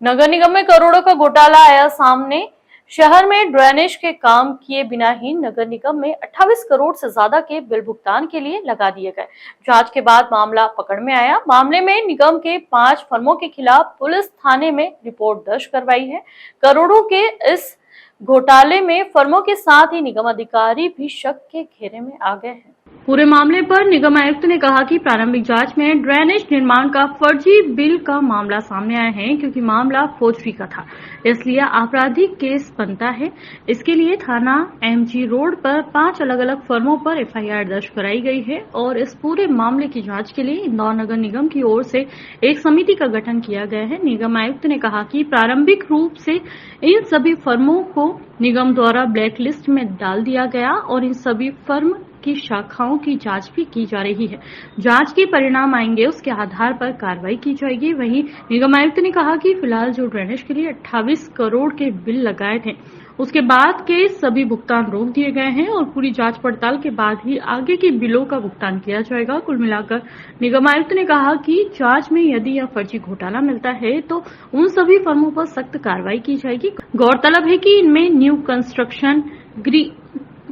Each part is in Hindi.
नगर निगम में करोड़ों का घोटाला आया सामने। शहर में ड्रेनेज के काम किए बिना ही नगर निगम में 28 करोड़ से ज्यादा के बिल भुगतान के लिए लगा दिए गए। जांच के बाद मामला पकड़ में आया। मामले में निगम के 5 फर्मों के खिलाफ पुलिस थाने में रिपोर्ट दर्ज करवाई है। करोड़ों के इस घोटाले में फर्मों के साथ ही निगम अधिकारी भी शक के घेरे में आ गए हैं। पूरे मामले पर निगम आयुक्त ने कहा कि प्रारंभिक जांच में ड्रेनेज निर्माण का फर्जी बिल का मामला सामने आया है, क्योंकि मामला फोर्जरी का था, इसलिए आपराधिक केस बनता है। इसके लिए थाना एमजी रोड पर 5 अलग अलग फर्मों पर एफआईआर दर्ज कराई गई है और इस पूरे मामले की जांच के लिए इंदौर नगर निगम की ओर से एक समिति का गठन किया गया है। निगम आयुक्त ने कहा कि प्रारंभिक रूप से इन सभी फर्मों को निगम द्वारा ब्लैक लिस्ट में डाल दिया गया और इन सभी फर्म की शाखाओं की जांच भी की जा रही है। जांच के परिणाम आएंगे, उसके आधार पर कार्रवाई की जाएगी। वहीं निगम आयुक्त ने कहा कि फिलहाल जो ड्रेनेज के लिए 28 करोड़ के बिल लगाए थे, उसके बाद के सभी भुगतान रोक दिए गए हैं और पूरी जांच पड़ताल के बाद ही आगे के बिलों का भुगतान किया जाएगा। कुल मिलाकर निगम आयुक्त ने कहा कि जांच में यदि यह फर्जी घोटाला मिलता है तो उन सभी फर्मों पर सख्त कार्रवाई की जाएगी। गौरतलब है कि इनमें न्यू कंस्ट्रक्शन,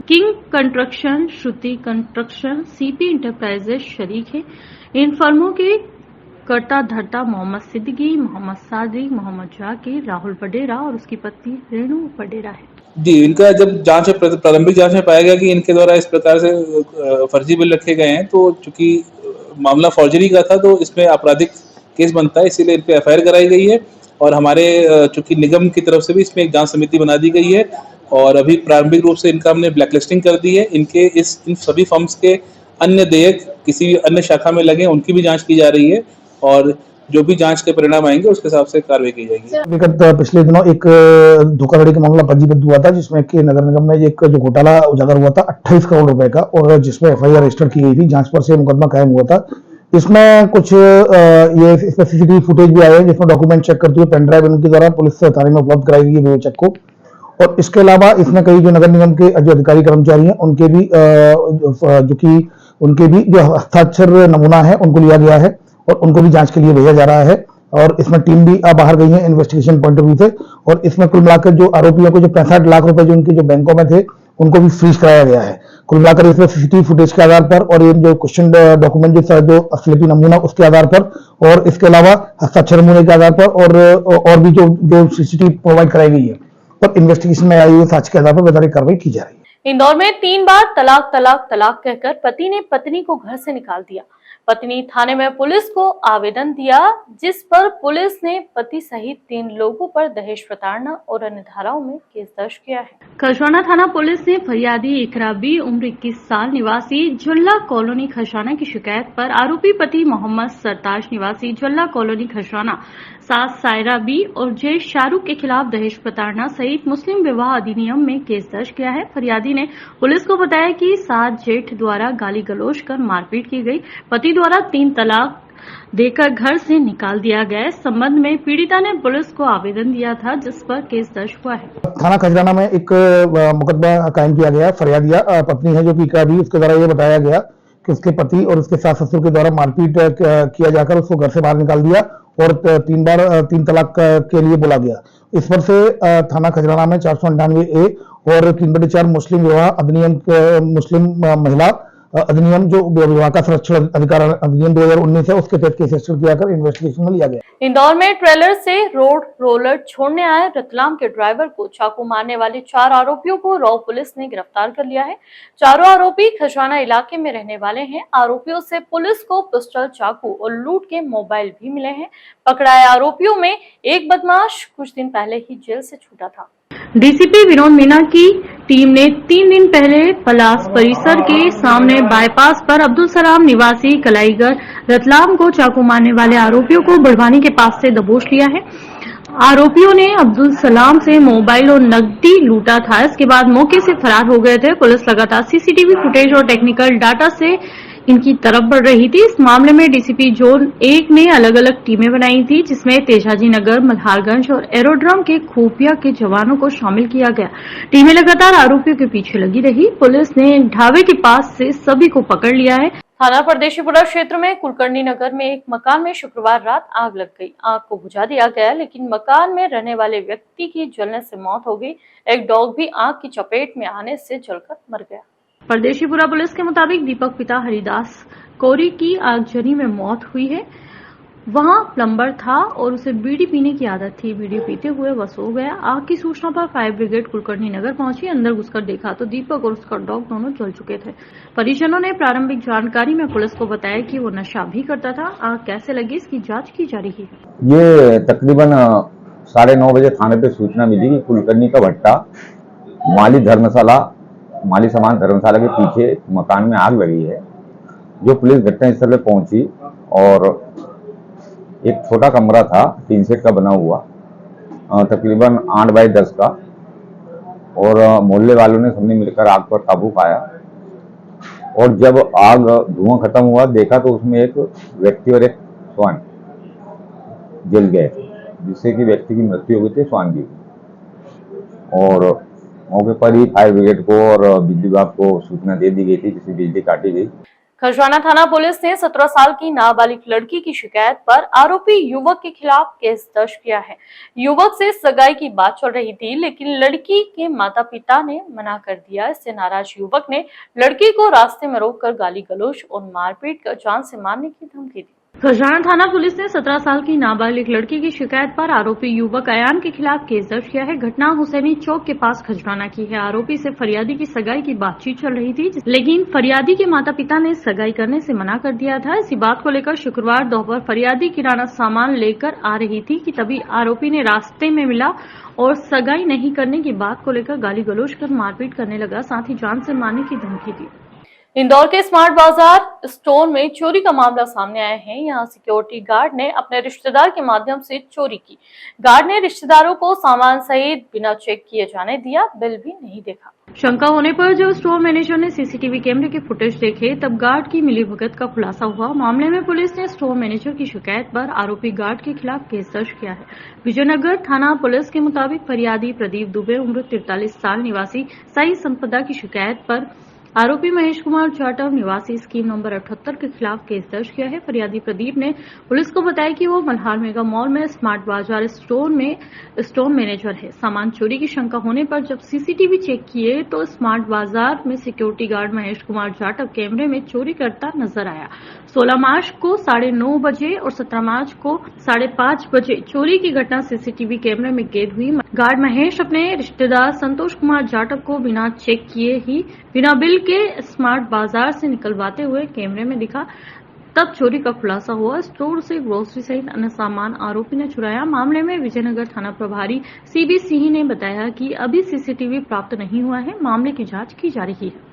किंग कंस्ट्रक्शन, श्रुति कंस्ट्रक्शन, सीपी इंटरप्राइजेज शरीक है। इन फर्मों के कर्ता धर्ता मोहम्मद सिद्दीकी, मोहम्मद सादिक, मोहम्मद जाकिर, राहुल पडेरा और उसकी पत्नी रेणु पडेरा है। जी, इनका जब जांच प्रारंभिक जांच में पाया गया कि इनके द्वारा इस प्रकार से फर्जी बिल रखे गए हैं, तो चूंकि मामला फॉर्जरी का था तो इसमें आपराधिक केस बनता है, इसीलिए इन पे एफआईआर कराई गई है। और हमारे चूंकि निगम की तरफ से भी इसमें एक जांच समिति बना दी गई है और अभी प्रारंभिक रूप से इनका हमने ब्लैकलिस्टिंग कर दी है। इनके इन सभी फर्म्स के अन्य देयक किसी भी अन्य शाखा में लगे, उनकी भी जांच की जा रही है और जो भी जांच के परिणाम आएंगे उसके हिसाब से कार्रवाई की जाएगी। विगत पिछले दिनों एक धोखाधड़ी का मामला पंजीबद्ध हुआ था, जिसमें कि नगर निगम में एक जो घोटाला उजागर हुआ था 28 करोड़ रुपए का, और जिसमें एफआईआर रजिस्टर की गई थी। जांच पर से मुकदमा कायम हुआ था। इसमें कुछ ये इसमें सीसीटीवी फुटेज भी आए हैं, जिसमें डॉक्यूमेंट चेक करते हुए पेन ड्राइव इनके द्वारा पुलिस थाने में उपलब्ध कराई गई है विवेचक को। और इसके अलावा इसमें कई जो नगर निगम के जो अधिकारी कर्मचारी हैं उनके भी जो हस्ताक्षर नमूना है उनको लिया गया है और उनको भी जांच के लिए भेजा जा रहा है। और इसमें टीम भी बाहर गई है इन्वेस्टिगेशन पॉइंट ऑफ व्यू से। और इसमें कुल मिलाकर जो आरोपियों को जो 65 लाख रुपए जो उनके जो बैंकों में थे उनको भी फ्रीज कराया गया है। कुल मिलाकर इसमें सीसीटीवी फुटेज के आधार पर और ये जो क्वेश्चन डॉक्यूमेंट जो असलियती नमूना उसके आधार पर और इसके अलावा हस्ताक्षर नमूने के आधार पर और भी जो सीसीटीवी प्रोवाइड कराई गई है और इन्वेस्टिगेशन में आई हुई साक्ष्य के आधार पर वैधानिक कार्रवाई की जा रही है। इंदौर में 3 बार तलाक तलाक तलाक कहकर पति ने पत्नी को घर से निकाल दिया। पत्नी थाने में पुलिस को आवेदन दिया, जिस पर पुलिस ने पति सहित 3 लोगों पर दहेज प्रताड़ना और अन्य धाराओं में केस दर्ज किया है। खरसाना थाना पुलिस ने फरियादी इकरा बी उम्र 21 साल निवासी जुल्ला कॉलोनी खरसाना की शिकायत पर आरोपी पति मोहम्मद सरताज निवासी जुल्ला कॉलोनी खरसाना, सास सायरा बी और जय शाहरुख के खिलाफ दहेज प्रताड़ना सहित मुस्लिम विवाह अधिनियम में केस दर्ज किया है। फरियादी ने पुलिस को बताया कि सास जेठ द्वारा गाली गलौज कर मारपीट की गई, पति द्वारा 3 तलाक देकर घर से निकाल दिया गया। इस संबंध में पीड़िता ने पुलिस को आवेदन दिया था, जिस पर केस दर्ज हुआ है। थाना खजराना में एक मुकदमा कायम किया गया। फरियादिया पत्नी है जो कि इकरा बी, उसके द्वारा ये बताया गया कि उसके पति और उसके सास ससुर के द्वारा मारपीट किया जाकर उसको घर से बाहर निकाल दिया और 3 बार 3 तलाक के लिए बोला गया। इस पर से थाना खजराना में 498A और 3/4 मुस्लिम विवाह अधिनियम, मुस्लिम महिला अधिनियम जो विवाह का संरक्षण अधिकार अधिनियम 2019 है, उसके तहत केस रजिस्टर किया कर इन्वेस्टिगेशन में लिया गया। इंदौर में ट्रेलर से रोड रोलर छोड़ने आए रतलाम के ड्राइवर को चाकू मारने वाले 4 आरोपियों को राव पुलिस ने गिरफ्तार कर लिया है। चारों आरोपी खरसाना इलाके में रहने वाले हैं। आरोपियों से पुलिस को पिस्टल, चाकू और लूट के मोबाइल भी मिले हैं। पकड़ाए आरोपियों में एक बदमाश कुछ दिन पहले ही जेल से छूटा था। डीसीपी विनोद मीना की टीम ने 3 दिन पहले पलास परिसर के सामने बाईपास पर अब्दुल सलाम निवासी कलाईगढ़ रतलाम को चाकू मारने वाले आरोपियों को बड़वानी के पास से दबोच लिया है। आरोपियों ने अब्दुल सलाम से मोबाइल और नकदी लूटा था। इसके बाद मौके से फरार हो गए थे। पुलिस लगातार सीसीटीवी फुटेज और टेक्निकल डाटा से इनकी तरफ बढ़ रही थी। इस मामले में डीसीपी जोन 1 ने अलग अलग टीमें बनाई थी, जिसमें तेजाजी नगर, मल्हारगंज और एरोड्रम के खुफिया के जवानों को शामिल किया गया। टीमें लगातार आरोपियों के पीछे लगी रही। पुलिस ने ढाबे के पास से सभी को पकड़ लिया है। थाना परदेशीपुरा क्षेत्र में कुलकर्णी नगर में एक मकान में शुक्रवार रात आग लग गई। आग को बुझा दिया गया, लेकिन मकान में रहने वाले व्यक्ति की जलने से मौत हो गई। एक डॉग भी आग की चपेट में आने से जलकर मर गया। परदेशीपुरा पुलिस के मुताबिक दीपक पिता हरिदास कोरी की आगजनी में मौत हुई है। वहां प्लम्बर था और उसे बीड़ी पीने की आदत थी। बीड़ी पीते हुए वह सो गया। आग की सूचना पर फायर ब्रिगेड कुलकर्णी नगर पहुंची। अंदर घुसकर देखा तो दीपक और उसका डॉग दोनों जल चुके थे। परिजनों ने प्रारंभिक जानकारी में पुलिस को बताया कि वो नशा भी करता था। आग कैसे लगी, इसकी जांच की जा रही है। ये तकरीबन 9:30 बजे थाने पे सूचना मिली कि कुलकर्णी का भट्टा माली समान धर्मशाला के पीछे मकान में आग लगी है। जो पुलिस घटनास्थल पे पहुंची और एक छोटा कमरा था टीन शेड का बना हुआ, तकरीबन 8x10 का, और मोहल्ले वालों ने सबने मिलकर आग पर काबू पाया। और जब आग धुआं खत्म हुआ देखा तो उसमें एक व्यक्ति और एक श्वान जल गए, जिससे कि व्यक्ति की मृत्यु हो गई थी, श्वान की। और मौके पर ही फायर ब्रिगेड को और बिजली विभाग को सूचना दे दी गई थी, जिससे बिजली काटी गई। खजराना थाना पुलिस ने 17 साल की नाबालिग लड़की की शिकायत पर आरोपी युवक के खिलाफ केस दर्ज किया है। युवक से सगाई की बात चल रही थी, लेकिन लड़की के माता पिता ने मना कर दिया। इससे नाराज युवक ने लड़की को रास्ते में रोककर गाली गलौज और मारपीट कर जान से मारने की धमकी दी। खजराना थाना पुलिस ने 17 साल की नाबालिग लड़की की शिकायत पर आरोपी युवक अयान के खिलाफ केस दर्ज किया है। घटना हुसैनी चौक के पास खजराना की है। आरोपी से फरियादी की सगाई की बातचीत चल रही थी, लेकिन फरियादी के माता पिता ने सगाई करने से मना कर दिया था। इसी बात को लेकर शुक्रवार दोपहर फरियादी किराना सामान लेकर आ रही थी कि तभी आरोपी ने रास्ते में मिला और सगाई नहीं करने की बात को लेकर गाली गलौज कर मारपीट करने लगा, साथ ही जान से मारने की धमकी दी। इंदौर के स्मार्ट बाजार स्टोर में चोरी का मामला सामने आया है। यहां सिक्योरिटी गार्ड ने अपने रिश्तेदार के माध्यम से चोरी की। गार्ड ने रिश्तेदारों को सामान सहित बिना चेक किए जाने दिया, बिल भी नहीं देखा। शंका होने पर जब स्टोर मैनेजर ने सीसीटीवी कैमरे के फुटेज देखे, तब गार्ड की मिलीभगत का खुलासा हुआ। मामले में पुलिस ने स्टोर मैनेजर की शिकायत पर आरोपी गार्ड के खिलाफ केस दर्ज किया है। विजयनगर थाना पुलिस के मुताबिक फरियादी प्रदीप दुबे उम्र 43 साल निवासी साई संपदा की शिकायत पर आरोपी महेश कुमार जाटव निवासी स्कीम नंबर 78 के खिलाफ केस दर्ज किया है। फरियादी प्रदीप ने पुलिस को बताया कि वो मल्हार मेगा मॉल में स्मार्ट बाजार स्टोर में स्टोर मैनेजर है। सामान चोरी की शंका होने पर जब सीसीटीवी चेक किए तो स्मार्ट बाजार में सिक्योरिटी गार्ड महेश कुमार जाटव कैमरे में चोरी करता नजर आया। 16 मार्च को 9:30 बजे और 17 मार्च को 5:30 बजे चोरी की घटना सीसीटीवी कैमरे में कैद हुई। गार्ड महेश अपने रिश्तेदार संतोष कुमार जाटव को बिना चेक किए ही बिना बिल के स्मार्ट बाजार से निकलवाते हुए कैमरे में दिखा। तब चोरी का खुलासा हुआ। स्टोर से ग्रोसरी सहित अन्य सामान आरोपी ने चुराया। मामले में विजयनगर थाना प्रभारी सीबी सिंह ने बताया कि अभी सीसीटीवी प्राप्त नहीं हुआ है, मामले की जांच की जा रही है।